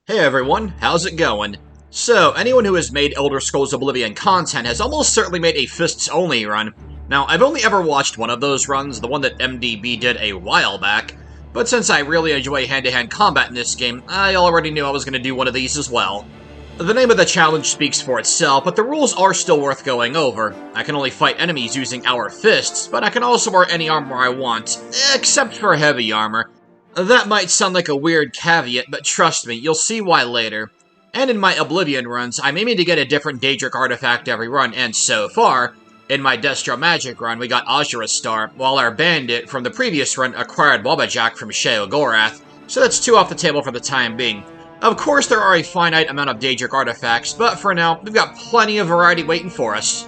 Hey everyone, how's it going? So, anyone who has made Elder Scrolls Oblivion content has almost certainly made a Fists-only run. Now, I've only ever watched one of those runs, the one that MDB did a while back, but since I really enjoy hand-to-hand combat in this game, I already knew I was going to do one of these as well. The name of the challenge speaks for itself, but the rules are still worth going over. I can only fight enemies using our fists, but I can also wear any armor I want, except for heavy armor. That might sound like a weird caveat, but trust me, you'll see why later. And in my Oblivion runs, I'm aiming to get a different Daedric artifact every run, and so far, in my Destro Magic run, we got Azura's Star, while our bandit from the previous run acquired Wabajak from Sheogorath, so that's 2 off the table for the time being. Of course, there are a finite amount of Daedric artifacts, but for now, we've got plenty of variety waiting for us.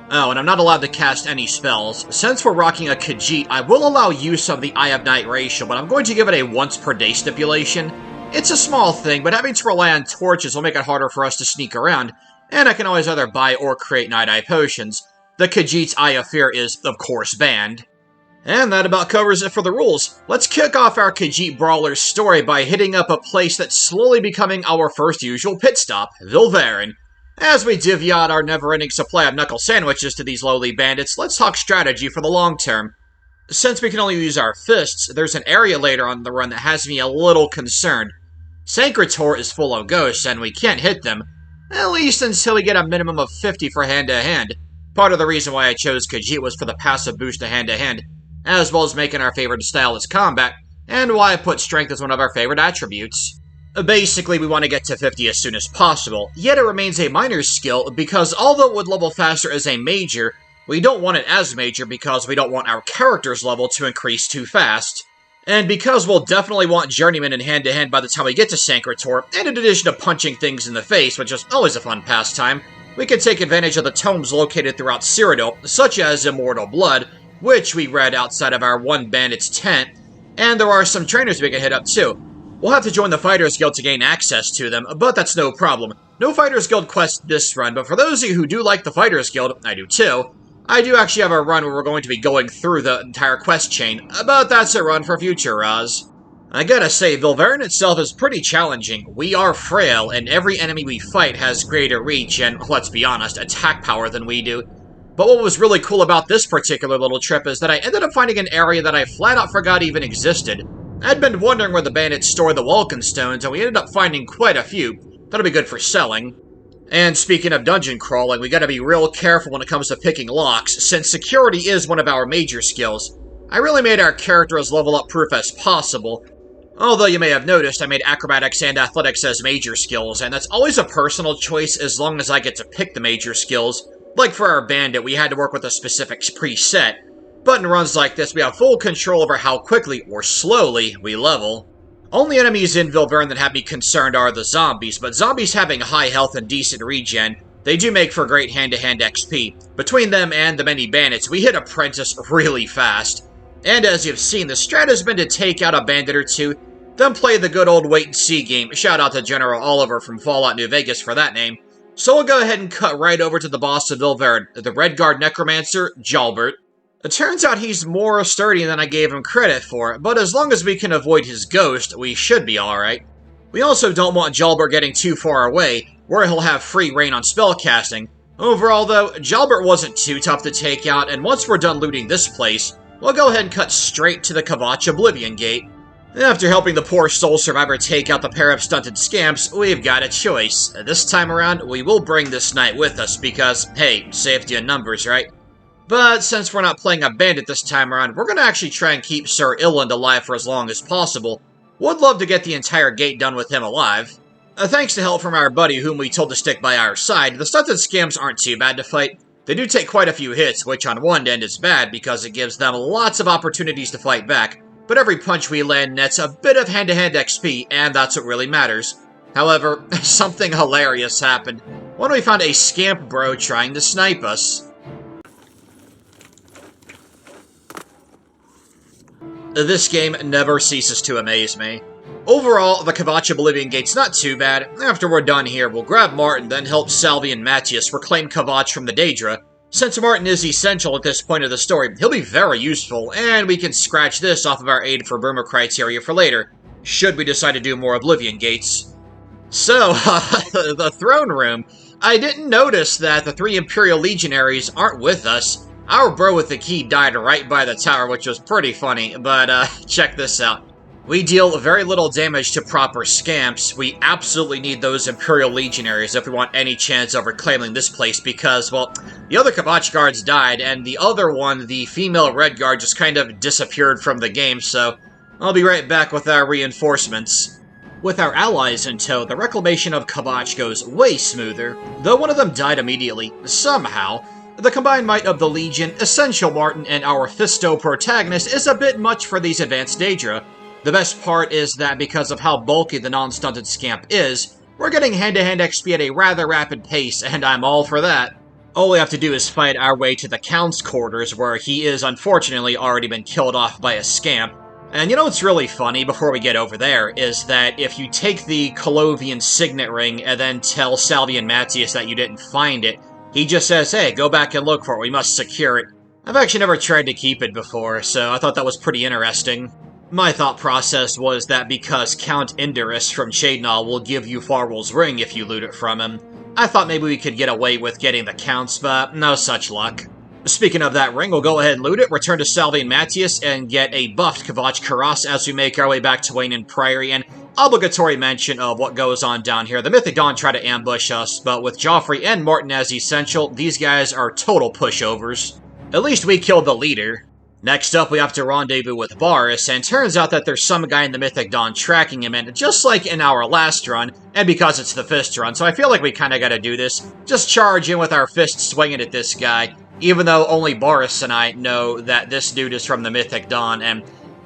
Oh, and I'm not allowed to cast any spells. Since we're rocking a Khajiit, I will allow use of the Eye of Night ratio, but I'm going to give it a once per day stipulation. It's a small thing, but having to rely on torches will make it harder for us to sneak around, and I can always either buy or create Night Eye potions. The Khajiit's Eye of Fear is, of course, banned. And that about covers it for the rules. Let's kick off our Khajiit Brawler's story by hitting up a place that's slowly becoming our first usual pit stop, Vilverin. As we divvy out our never-ending supply of knuckle sandwiches to these lowly bandits, let's talk strategy for the long term. Since we can only use our fists, there's an area later on in the run that has me a little concerned. Sancretor is full of ghosts, and we can't hit them, at least until we get a minimum of 50 for hand-to-hand. Part of the reason why I chose Khajiit was for the passive boost to hand-to-hand, as well as making our favorite style as combat, and why I put strength as one of our favorite attributes. Basically, we want to get to 50 as soon as possible, yet it remains a minor skill because although it would level faster as a major, we don't want it as major because we don't want our character's level to increase too fast. And because we'll definitely want Journeyman in hand-to-hand by the time we get to Sancretor, and in addition to punching things in the face, which is always a fun pastime, we can take advantage of the tomes located throughout Cyrodiil, such as Immortal Blood, which we read outside of our one bandit's tent, and there are some trainers we can hit up too. We'll have to join the Fighters Guild to gain access to them, but that's no problem. No Fighters Guild quest this run, but for those of you who do like the Fighters Guild, I do too, I do actually have a run where we're going to be going through the entire quest chain, but that's a run for future Roz. I gotta say, Vilverin itself is pretty challenging. We are frail, and every enemy we fight has greater reach and, let's be honest, attack power than we do. But what was really cool about this particular little trip is that I ended up finding an area that I flat out forgot even existed. I'd been wondering where the bandits store the Vulcan Stones, and we ended up finding quite a few. That'll be good for selling. And speaking of dungeon crawling, we gotta be real careful when it comes to picking locks, since security is one of our major skills. I really made our character as level-up proof as possible. Although you may have noticed, I made acrobatics and athletics as major skills, and that's always a personal choice as long as I get to pick the major skills. Like for our bandit, we had to work with a specific preset. But in runs like this, we have full control over how quickly, or slowly, we level. Only enemies in Vilverin that have me concerned are the zombies, but zombies having high health and decent regen, they do make for great hand-to-hand XP. Between them and the many bandits, we hit Apprentice really fast. And as you've seen, the strat has been to take out a bandit or two, then play the good old wait-and-see game. Shout out to General Oliver from Fallout New Vegas for that name. So we'll go ahead and cut right over to the boss of Vilverin, the Redguard Necromancer, Jalbert. It turns out he's more sturdy than I gave him credit for, but as long as we can avoid his ghost, we should be alright. We also don't want Jalbert getting too far away, where he'll have free reign on spellcasting. Overall though, Jalbert wasn't too tough to take out, and once we're done looting this place, we'll go ahead and cut straight to the Kvatch Oblivion Gate. After helping the poor soul survivor take out the pair of stunted scamps, we've got a choice. This time around, we will bring this knight with us because, hey, safety in numbers, right? But since we're not playing a bandit this time around, we're going to actually try and keep Sir Illand alive for as long as possible. Would love to get the entire gate done with him alive. Thanks to help from our buddy whom we told to stick by our side, the stunted scams aren't too bad to fight. They do take quite a few hits, which on one end is bad because it gives them lots of opportunities to fight back. But every punch we land nets a bit of hand-to-hand XP, and that's what really matters. However, something hilarious happened when we found a scamp bro trying to snipe us. This game never ceases to amaze me. Overall, the Kvatch Oblivion Gate's not too bad. After we're done here, we'll grab Martin, then help Salvi and Matthias reclaim Kvatch from the Daedra. Since Martin is essential at this point of the story, he'll be very useful, and we can scratch this off of our aid for Burma criteria for later, should we decide to do more Oblivion Gates. So, the throne room. I didn't notice that the 3 Imperial Legionaries aren't with us. Our bro with the key died right by the tower, which was pretty funny, but check this out. We deal very little damage to proper scamps. We absolutely need those Imperial Legionaries if we want any chance of reclaiming this place because, well, the other Kvatch guards died, and the other one, the female Red Guard, just kind of disappeared from the game, so I'll be right back with our reinforcements. With our allies in tow, the reclamation of Kvatch goes way smoother, though one of them died immediately, somehow. The combined might of the Legion, Essential Martin, and our Fisto protagonist is a bit much for these advanced Daedra. The best part is that because of how bulky the non-stunted scamp is, we're getting hand-to-hand XP at a rather rapid pace, and I'm all for that. All we have to do is fight our way to the Count's quarters, where he is unfortunately already been killed off by a scamp. And you know what's really funny before we get over there, is that if you take the Colovian signet ring and then tell Salvian Matthias that you didn't find it, he just says, hey, go back and look for it, we must secure it. I've actually never tried to keep it before, so I thought that was pretty interesting. My thought process was that because Count Indurus from Shadenal will give you Farwell's ring if you loot it from him, I thought maybe we could get away with getting the Count's, but no such luck. Speaking of that ring, we'll go ahead and loot it, return to Salvian Matthias, and get a buffed Kvatch Karas as we make our way back to Wayne and Priory, and obligatory mention of what goes on down here. The Mythic Dawn try to ambush us, but with Joffrey and Martin as essential, these guys are total pushovers. At least we killed the leader. Next up, we have to rendezvous with Boris, and turns out that there's some guy in the Mythic Dawn tracking him, and just like in our last run, and because it's the fist run, so I feel like we kinda gotta do this, just charge in with our fists swinging at this guy, even though only Boris and I know that this dude is from the Mythic Dawn, and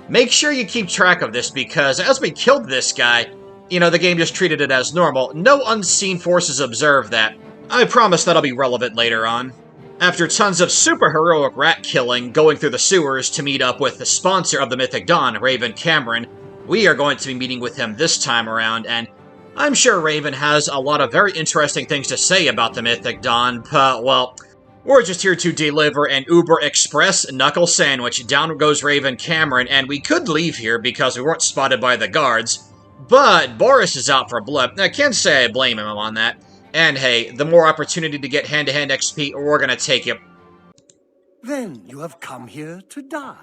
make sure you keep track of this, because as we killed this guy, you know, the game just treated it as normal. No unseen forces observed that. I promise that'll be relevant later on. After tons of super heroic rat killing, going through the sewers to meet up with the sponsor of the Mythic Dawn, Raven Cameron, we are going to be meeting with him this time around, and I'm sure Raven has a lot of very interesting things to say about the Mythic Dawn, but, well, we're just here to deliver an Uber Express knuckle sandwich. Down goes Raven Cameron, and we could leave here because we weren't spotted by the guards, but Boris is out for blood. I can't say I blame him on that. And hey, the more opportunity to get hand-to-hand XP, we're gonna take it. Then you have come here to die.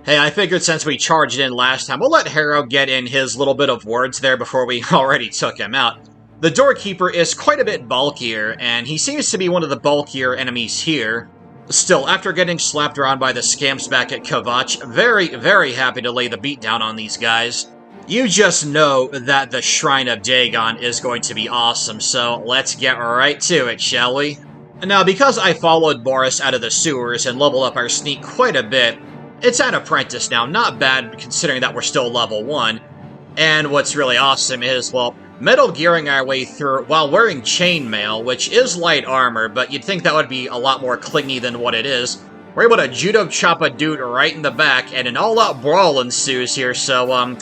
Hey, I figured since we charged in last time, we'll let Harrow get in his little bit of words there before we already took him out. The Doorkeeper is quite a bit bulkier, and he seems to be one of the bulkier enemies here. Still, after getting slapped around by the scamps back at Kvatch, very, very happy to lay the beat down on these guys. You just know that the Shrine of Dagon is going to be awesome, so let's get right to it, shall we? Now, because I followed Boris out of the sewers and leveled up our sneak quite a bit, it's at Apprentice now, not bad considering that we're still level 1. And what's really awesome is, well, Metal Gearing our way through while wearing chainmail, which is light armor, but you'd think that would be a lot more clingy than what it is. We're able to judo chop a dude right in the back, and an all-out brawl ensues here, so,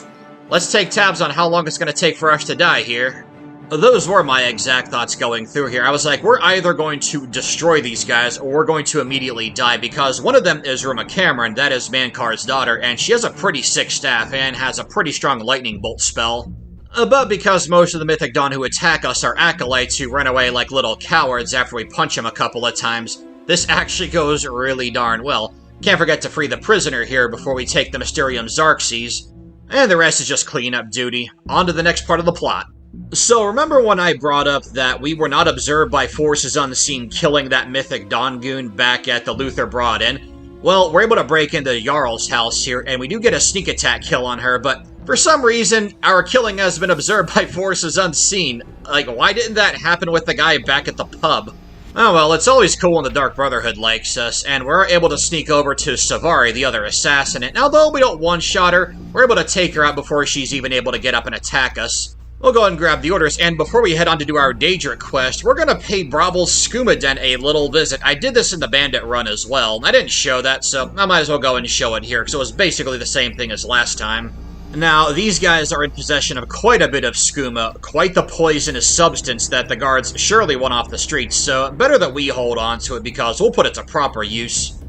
let's take tabs on how long it's going to take for us to die here. Those were my exact thoughts going through here. I was like, we're either going to destroy these guys, or we're going to immediately die, because one of them is Ruma Cameron, that is Mankar's daughter, and she has a pretty sick staff, and has a pretty strong lightning bolt spell. But because most of the Mythic Dawn who attack us are acolytes who run away like little cowards after we punch them a couple of times, this actually goes really darn well. Can't forget to free the prisoner here before we take the Mysterium Xarxes. And the rest is just cleanup duty. On to the next part of the plot. So remember when I brought up that we were not observed by forces unseen killing that Mythic Dawn goon back at the Luther Broad Inn? Well, we're able to break into Jarl's house here, and we do get a sneak attack kill on her, but for some reason, our killing has been observed by forces unseen. Like, why didn't that happen with the guy back at the pub? Oh well, it's always cool when the Dark Brotherhood likes us, and we're able to sneak over to Savari, the other assassin, and although we don't one-shot her, we're able to take her out before she's even able to get up and attack us. We'll go ahead and grab the orders, and before we head on to do our Daedric quest, we're gonna pay Bravel's Skooma Den a little visit. I did this in the Bandit run as well. I didn't show that, so I might as well go and show it here, because it was basically the same thing as last time. Now, these guys are in possession of quite a bit of skooma, quite the poisonous substance that the guards surely want off the streets, so better that we hold on to it because we'll put it to proper use.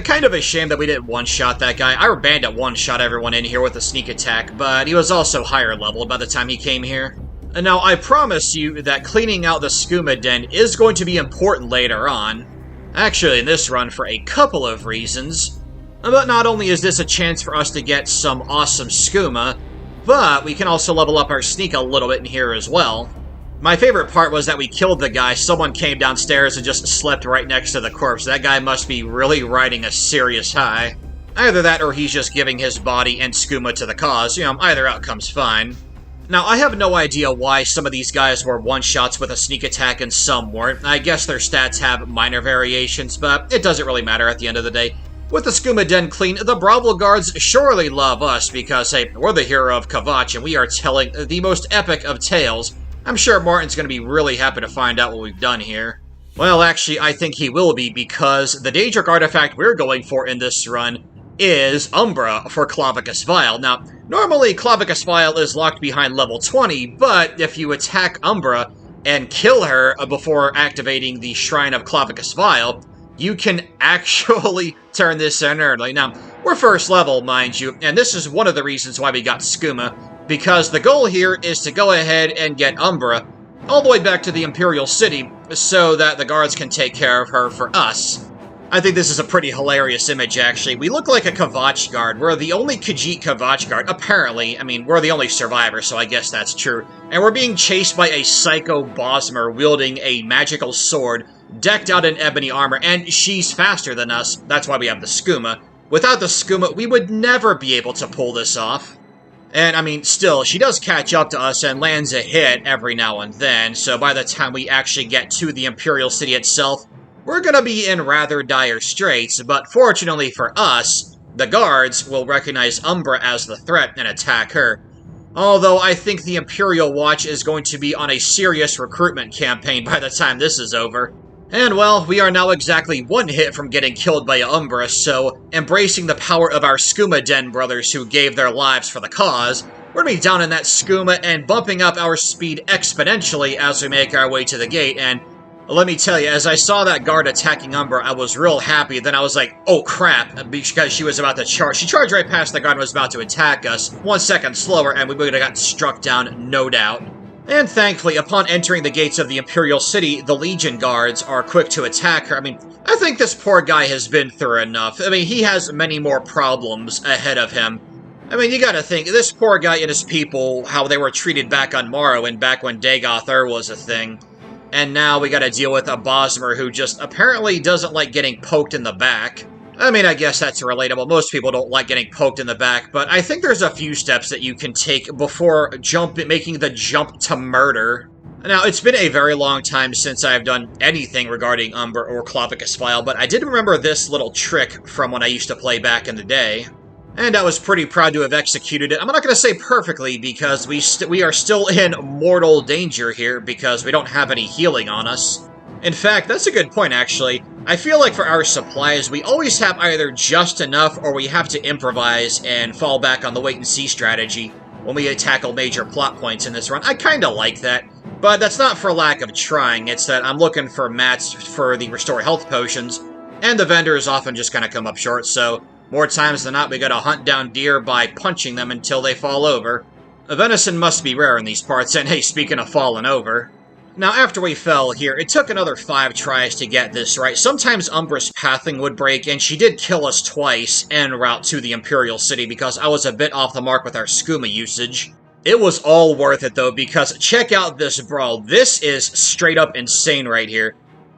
Kind of a shame that we didn't one-shot that guy. Our bandit one-shot everyone in here with a sneak attack, but he was also higher leveled by the time he came here. Now, I promise you that cleaning out the skooma den is going to be important later on. Actually, in this run, for a couple of reasons. But not only is this a chance for us to get some awesome skooma, but we can also level up our sneak a little bit in here as well. My favorite part was that we killed the guy, someone came downstairs and just slept right next to the corpse. That guy must be really riding a serious high. Either that or he's just giving his body and skooma to the cause. Either outcome's fine. Now, I have no idea why some of these guys were one-shots with a sneak attack and some weren't. I guess their stats have minor variations, but it doesn't really matter at the end of the day. With the skooma den clean, the Bravo guards surely love us because, hey, we're the hero of Kvatch and we are telling the most epic of tales. I'm sure Martin's going to be really happy to find out what we've done here. Well, actually, I think he will be because the Daedric artifact we're going for in this run is Umbra for Clavicus Vile. Now, normally Clavicus Vile is locked behind level 20, but if you attack Umbra and kill her before activating the Shrine of Clavicus Vile, you can actually turn this in early. Now, we're first level, mind you, and this is one of the reasons why we got skooma, because the goal here is to go ahead and get Umbra all the way back to the Imperial City so that the guards can take care of her for us. I think this is a pretty hilarious image, actually. We look like a Kvatch guard. We're the only Khajiit Kvatch guard, apparently. I mean, we're the only survivor, so I guess that's true. And we're being chased by a psycho Bosmer wielding a magical sword, decked out in ebony armor, and she's faster than us. That's why we have the skooma. Without the skooma, we would never be able to pull this off. And, I mean, still, she does catch up to us and lands a hit every now and then, so by the time we actually get to the Imperial City itself, we're gonna be in rather dire straits, but fortunately for us, the guards will recognize Umbra as the threat and attack her. Although I think the Imperial Watch is going to be on a serious recruitment campaign by the time this is over. And well, we are now exactly one hit from getting killed by Umbra, so embracing the power of our skooma den brothers who gave their lives for the cause, we're gonna be down in that skooma and bumping up our speed exponentially as we make our way to the gate, and let me tell you, as I saw that guard attacking Umbra, I was real happy. Then I was like, oh crap, because she was about to charge. She charged right past the guard and was about to attack us. 1 second slower, and we would have gotten struck down, no doubt. And thankfully, upon entering the gates of the Imperial City, the Legion guards are quick to attack her. I mean, I think this poor guy has been through enough. I mean, he has many more problems ahead of him. I mean, you gotta think, this poor guy and his people, how they were treated back on Morrowind, back when Dagoth Ur was a thing. And now we gotta deal with a Bosmer who just apparently doesn't like getting poked in the back. I mean, I guess that's relatable. Most people don't like getting poked in the back, but I think there's a few steps that you can take before making the jump to murder. Now, it's been a very long time since I've done anything regarding Umbra or Clavicus Vile, but I did remember this little trick from when I used to play back in the day. And I was pretty proud to have executed it. I'm not going to say perfectly, because we are still in mortal danger here, because we don't have any healing on us. In fact, that's a good point, actually. I feel like for our supplies, we always have either just enough, or we have to improvise and fall back on the wait-and-see strategy when we tackle major plot points in this run. I kinda like that, but that's not for lack of trying. It's that I'm looking for mats for the restore health potions, and the vendors often just kinda come up short, so more times than not, we gotta hunt down deer by punching them until they fall over. Venison must be rare in these parts, and hey, speaking of falling over. Now, after we fell here, it took another 5 tries to get this right. Sometimes Umbra's pathing would break, and she did kill us twice en route to the Imperial City because I was a bit off the mark with our skooma usage. It was all worth it, though, because check out this brawl. This is straight up insane right here.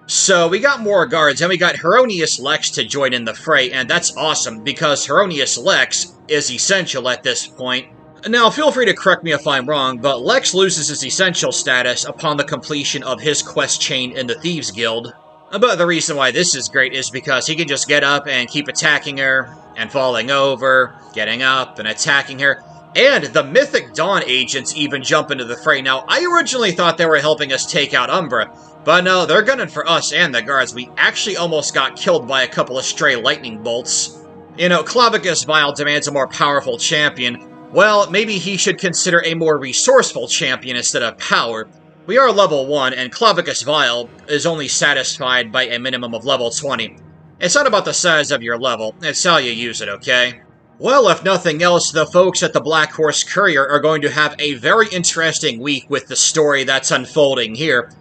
So, we got more guards, and we got Heronius Lex to join in the fray, and that's awesome, because Heronius Lex is essential at this point. Now, feel free to correct me if I'm wrong, but Lex loses his essential status upon the completion of his quest chain in the Thieves Guild. But the reason why this is great is because he can just get up and keep attacking her, and falling over, getting up and attacking her. And the Mythic Dawn agents even jump into the fray. Now, I originally thought they were helping us take out Umbra, but no, they're gunning for us and the guards. We actually almost got killed by a couple of stray lightning bolts. You know, Clavicus Vile demands a more powerful champion. Well, maybe he should consider a more resourceful champion instead of power. We are level 1, and Clavicus Vile is only satisfied by a minimum of level 20. It's not about the size of your level, it's how you use it, okay? Well, if nothing else, the folks at the Black Horse Courier are going to have a very interesting week with the story that's unfolding here.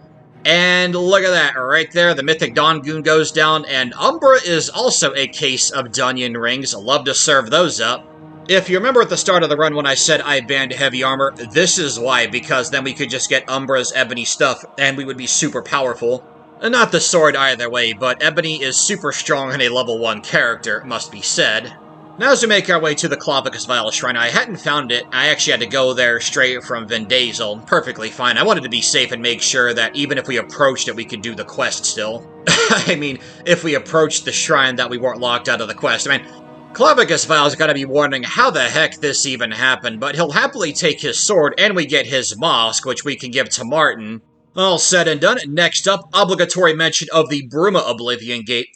And look at that, right there, the Mythic Dongoon goes down, and Umbra is also a case of Dunyan Rings. Love to serve those up. If you remember at the start of the run when I said I banned heavy armor, this is why, because then we could just get Umbra's ebony stuff, and we would be super powerful. Not the sword either way, but ebony is super strong in a level 1 character, must be said. Now as we make our way to the Clavicus Vial Shrine, I hadn't found it. I actually had to go there straight from Vendazel. Perfectly fine. I wanted to be safe and make sure that even if we approached it, we could do the quest still. I mean, if we approached the shrine, that we weren't locked out of the quest. I mean, Clavicus Vial's gotta be wondering how the heck this even happened, but he'll happily take his sword, and we get his mosque, which we can give to Martin. All said and done, next up, obligatory mention of the Bruma Oblivion Gate.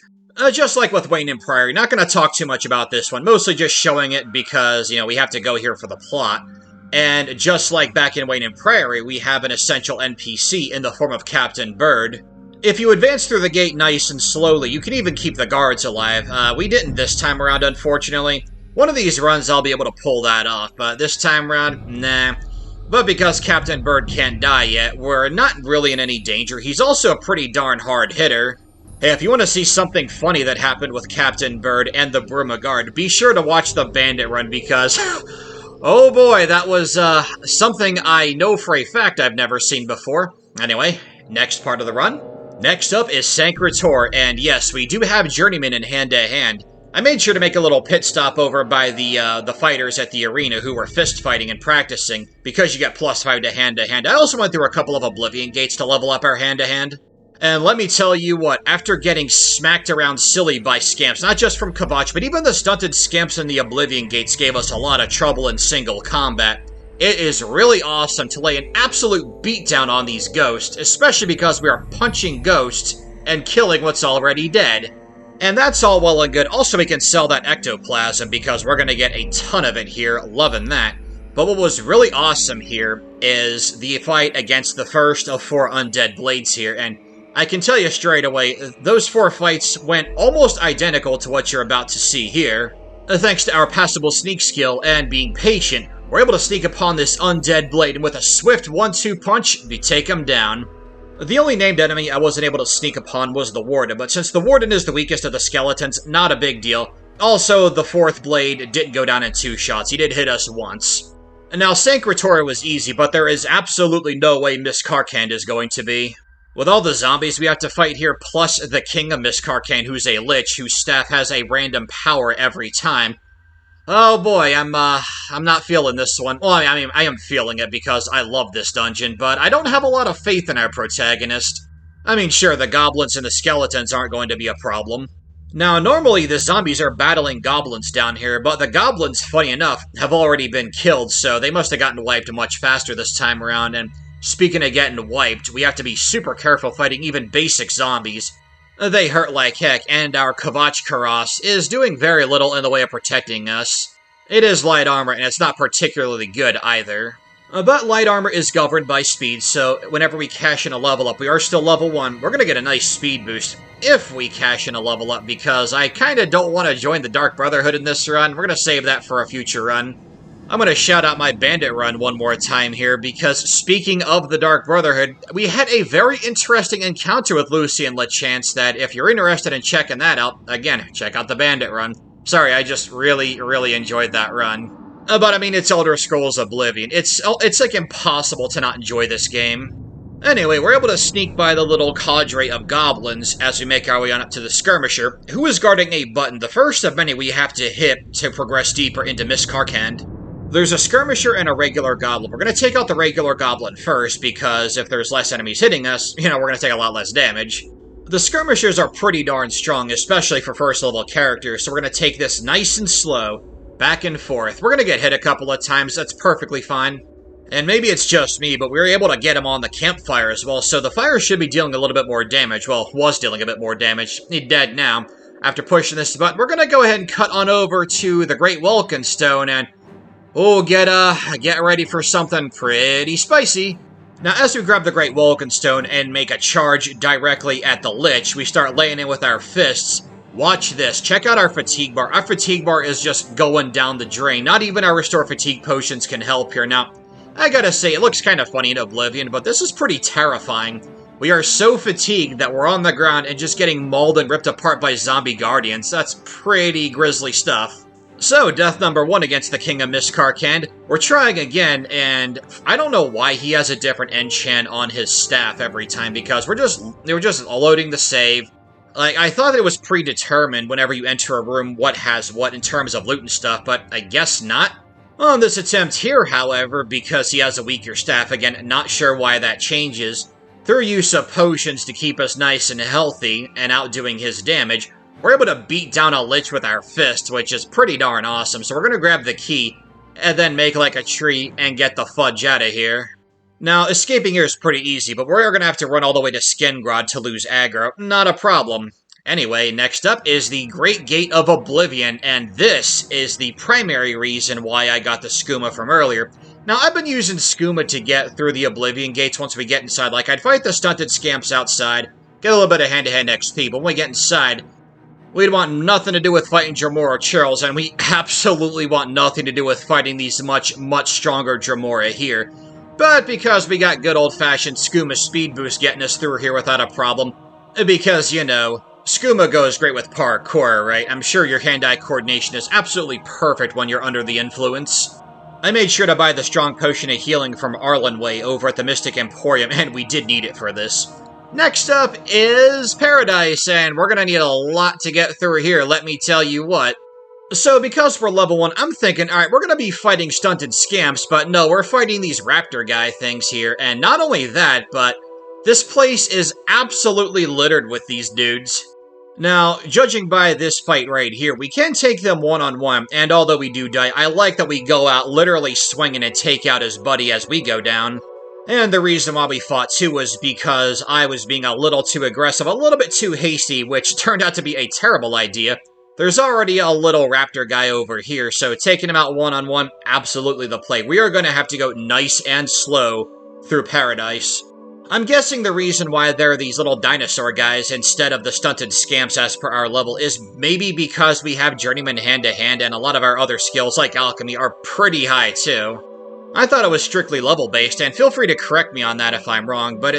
Just like with Wayne and Prairie, not going to talk too much about this one, mostly just showing it because, you know, we have to go here for the plot. And just like back in Wayne and Prairie, we have an essential NPC in the form of Captain Bird. If you advance through the gate nice and slowly, you can even keep the guards alive. We didn't this time around, unfortunately. One of these runs I'll be able to pull that off, but this time around, nah. But because Captain Bird can't die yet, we're not really in any danger. He's also a pretty darn hard hitter. Hey, if you want to see something funny that happened with Captain Bird and the Bruma Guard, be sure to watch the Bandit run because, oh boy, that was something I know for a fact I've never seen before. Anyway, next part of the run. Next up is Sancretor, and yes, we do have Journeyman in hand-to-hand. I made sure to make a little pit stop over by the fighters at the arena who were fist fighting and practicing, because you get +5 to hand-to-hand. I also went through a couple of Oblivion gates to level up our hand-to-hand. And let me tell you what, after getting smacked around silly by scamps, not just from Kvatch, but even the stunted scamps in the Oblivion Gates gave us a lot of trouble in single combat. It is really awesome to lay an absolute beatdown on these ghosts, especially because we are punching ghosts and killing what's already dead. And that's all well and good. Also, we can sell that ectoplasm because we're going to get a ton of it here, loving that. But what was really awesome here is the fight against the first of 4 undead blades here, and I can tell you straight away, those 4 fights went almost identical to what you're about to see here. Thanks to our passable sneak skill and being patient, we're able to sneak upon this undead blade, and with a swift 1-2 punch, we take him down. The only named enemy I wasn't able to sneak upon was the Warden, but since the Warden is the weakest of the skeletons, not a big deal. Also, the 4th blade didn't go down in 2 shots, he did hit us once. Now, Sancretor was easy, but there is absolutely no way Miss Karkand is going to be. With all the zombies we have to fight here, plus the King of Miss Karkand, who's a Lich, whose staff has a random power every time. Oh boy, I'm not feeling this one. Well, I mean, I am feeling it because I love this dungeon, but I don't have a lot of faith in our protagonist. I mean, sure, the goblins and the skeletons aren't going to be a problem. Now, normally the zombies are battling goblins down here, but the goblins, funny enough, have already been killed, so they must have gotten wiped much faster this time around, and speaking of getting wiped, we have to be super careful fighting even basic zombies. They hurt like heck, and our Kvatch Karas is doing very little in the way of protecting us. It is light armor, and it's not particularly good either. But light armor is governed by speed, so whenever we cash in a level up, we are still level 1, we're gonna get a nice speed boost. If we cash in a level up, because I kinda don't want to join the Dark Brotherhood in this run, we're gonna save that for a future run. I'm going to shout out my Bandit run one more time here, because speaking of the Dark Brotherhood, we had a very interesting encounter with Lucy and LeChance that if you're interested in checking that out, again, check out the Bandit run. Sorry, I just really enjoyed that run. But I mean, it's Elder Scrolls Oblivion. It's like impossible to not enjoy this game. Anyway, we're able to sneak by the little cadre of goblins as we make our way on up to the Skirmisher, who is guarding a button, the first of many we have to hit to progress deeper into Miss Karkand. There's a Skirmisher and a regular goblin. We're going to take out the regular goblin first, because if there's less enemies hitting us, you know, we're going to take a lot less damage. The Skirmishers are pretty darn strong, especially for first level characters, so we're going to take this nice and slow, back and forth. We're going to get hit a couple of times, that's perfectly fine. And maybe it's just me, but we were able to get him on the campfire as well, so the fire should be dealing a little bit more damage. Well, was dealing a bit more damage. He's dead now. After pushing this button, we're going to go ahead and cut on over to the Great Welkin Stone and oh, get ready for something pretty spicy. Now, as we grab the Great Welkin Stone and make a charge directly at the Lich, we start laying in with our fists. Watch this. Check out our fatigue bar. Our fatigue bar is just going down the drain. Not even our restore fatigue potions can help here. Now, I gotta say, it looks kind of funny in Oblivion, but this is pretty terrifying. We are so fatigued that we're on the ground and just getting mauled and ripped apart by zombie guardians. That's pretty grisly stuff. So, death number 1 against the King of Mistkarkand. We're trying again, and I don't know why he has a different enchant on his staff every time, because we're just loading the save. Like, I thought that it was predetermined whenever you enter a room what has what in terms of loot and stuff, but I guess not. On this attempt here, however, because he has a weaker staff, again, not sure why that changes, through use of potions to keep us nice and healthy and outdoing his damage, we're able to beat down a lich with our fist, which is pretty darn awesome. So we're going to grab the key and then make like a tree and get the fudge out of here. Now, escaping here is pretty easy, but we're going to have to run all the way to Skingrod to lose aggro. Not a problem. Anyway, next up is the Great Gate of Oblivion, and this is the primary reason why I got the skooma from earlier. Now, I've been using skooma to get through the Oblivion gates once we get inside. Like, I'd fight the stunted scamps outside, get a little bit of hand-to-hand XP, but when we get inside, we'd want nothing to do with fighting Dremora Churls, and we absolutely want nothing to do with fighting these much stronger Dremora here. But because we got good old-fashioned skooma speed boost getting us through here without a problem, because, you know, skooma goes great with parkour, right? I'm sure your hand-eye coordination is absolutely perfect when you're under the influence. I made sure to buy the strong potion of healing from Arlenway over at the Mystic Emporium, and we did need it for this. Next up is Paradise, and we're gonna need a lot to get through here, let me tell you what. So, because we're level 1, I'm thinking, alright, we're gonna be fighting stunted scamps, but no, we're fighting these raptor guy things here, and not only that, but this place is absolutely littered with these dudes. Now, judging by this fight right here, we can take them one-on-one, and although we do die, I like that we go out literally swinging and take out his buddy as we go down. And the reason why we fought too was because I was being a little too aggressive, a little bit too hasty, which turned out to be a terrible idea. There's already a little raptor guy over here, so taking him out one-on-one, absolutely the play. We are going to have to go nice and slow through Paradise. I'm guessing the reason why there are these little dinosaur guys instead of the stunted scamps as per our level is maybe because we have Journeyman hand-to-hand and a lot of our other skills, like Alchemy, are pretty high too. I thought it was strictly level-based, and feel free to correct me on that if I'm wrong, but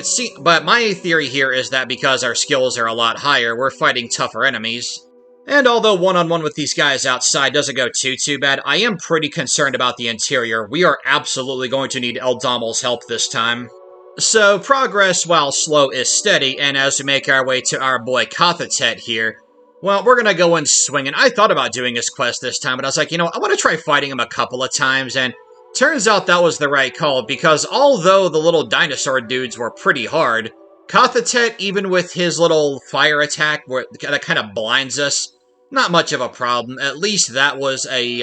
my theory here is that because our skills are a lot higher, we're fighting tougher enemies. And although one-on-one with these guys outside doesn't go too bad, I am pretty concerned about the interior. We are absolutely going to need Eldamel's help this time. So, progress, while slow, is steady, and as we make our way to our boy Kathatet here, well, we're gonna go in swinging. I thought about doing his quest this time, but I was like, you know, I want to try fighting him a couple of times, and turns out that was the right call, because although the little dinosaur dudes were pretty hard, Kathatet, even with his little fire attack that kind of blinds us, not much of a problem. At least that was a,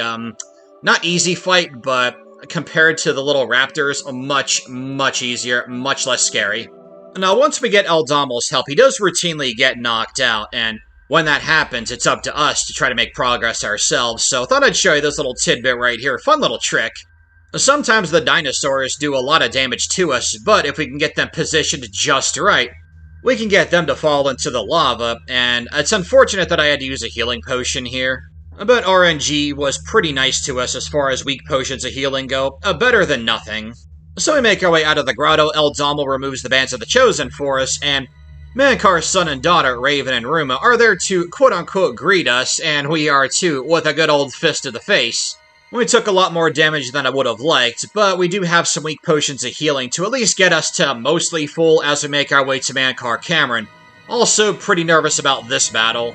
not easy fight, but compared to the little raptors, much easier, much less scary. Now, once we get Eldamel's help, he does routinely get knocked out, and when that happens, it's up to us to try to make progress ourselves, so I thought I'd show you this little tidbit right here. Fun little trick. Sometimes the dinosaurs do a lot of damage to us, but if we can get them positioned just right, we can get them to fall into the lava, and it's unfortunate that I had to use a healing potion here. But RNG was pretty nice to us as far as weak potions of healing go, better than nothing. So we make our way out of the grotto, Eldamel removes the bands of the Chosen for us, and Mankar's son and daughter, Raven and Ruma, are there to quote-unquote greet us, and we are too, with a good old fist to the face. We took a lot more damage than I would have liked, but we do have some weak potions of healing to at least get us to mostly full as we make our way to Mankar Cameron. Also pretty nervous about this battle.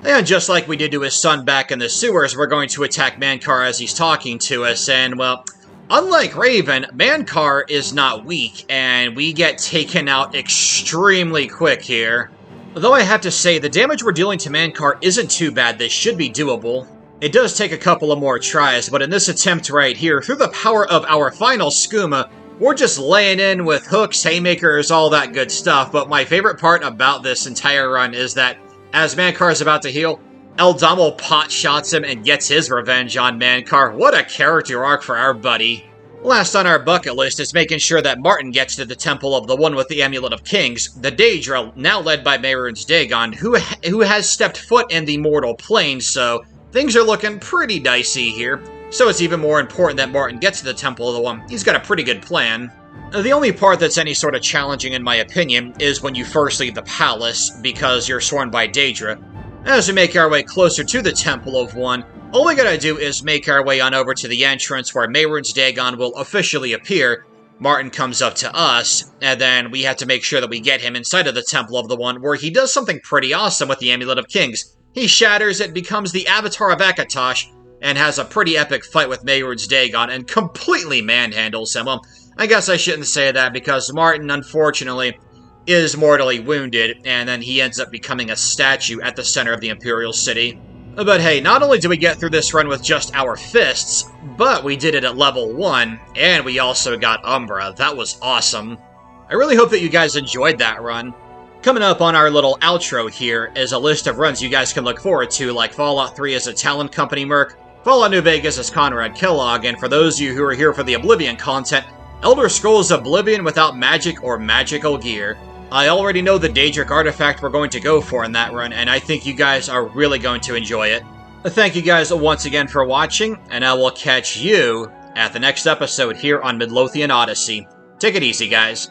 And just like we did to his son back in the sewers, we're going to attack Mankar as he's talking to us, and well, unlike Raven, Mankar is not weak, and we get taken out extremely quick here. Though I have to say, the damage we're dealing to Mankar isn't too bad. This should be doable. It does take a couple of more tries, but in this attempt right here, through the power of our final skooma, we're just laying in with hooks, haymakers, all that good stuff. But my favorite part about this entire run is that as Mankar is about to heal, Eldamel pot shots him and gets his revenge on Mankar. What a character arc for our buddy. Last on our bucket list is making sure that Martin gets to the Temple of the One with the Amulet of Kings, the Daedra, now led by Mehrunes Dagon, who has stepped foot in the mortal plane, so things are looking pretty dicey here. So it's even more important that Martin gets to the Temple of the One. He's got a pretty good plan. The only part that's any sort of challenging, in my opinion, is when you first leave the palace, because you're sworn by Daedra. As we make our way closer to the Temple of One, all we gotta do is make our way on over to the entrance where Mehrunes Dagon will officially appear. Martin comes up to us, and then we have to make sure that we get him inside of the Temple of the One, where he does something pretty awesome with the Amulet of Kings. He shatters it, becomes the Avatar of Akatosh, and has a pretty epic fight with Mehrunes Dagon, and completely manhandles him. Well, I guess I shouldn't say that, because Martin, unfortunately, is mortally wounded, and then he ends up becoming a statue at the center of the Imperial City. But hey, not only did we get through this run with just our fists, but we did it at level 1, and we also got Umbra. That was awesome. I really hope that you guys enjoyed that run. Coming up on our little outro here is a list of runs you guys can look forward to, like Fallout 3 as a Talon Company Merc, Fallout New Vegas as Conrad Kellogg, and for those of you who are here for the Oblivion content, Elder Scrolls Oblivion without magic or magical gear. I already know the Daedric artifact we're going to go for in that run, and I think you guys are really going to enjoy it. Thank you guys once again for watching, and I will catch you at the next episode here on Midlothian Odyssey. Take it easy, guys.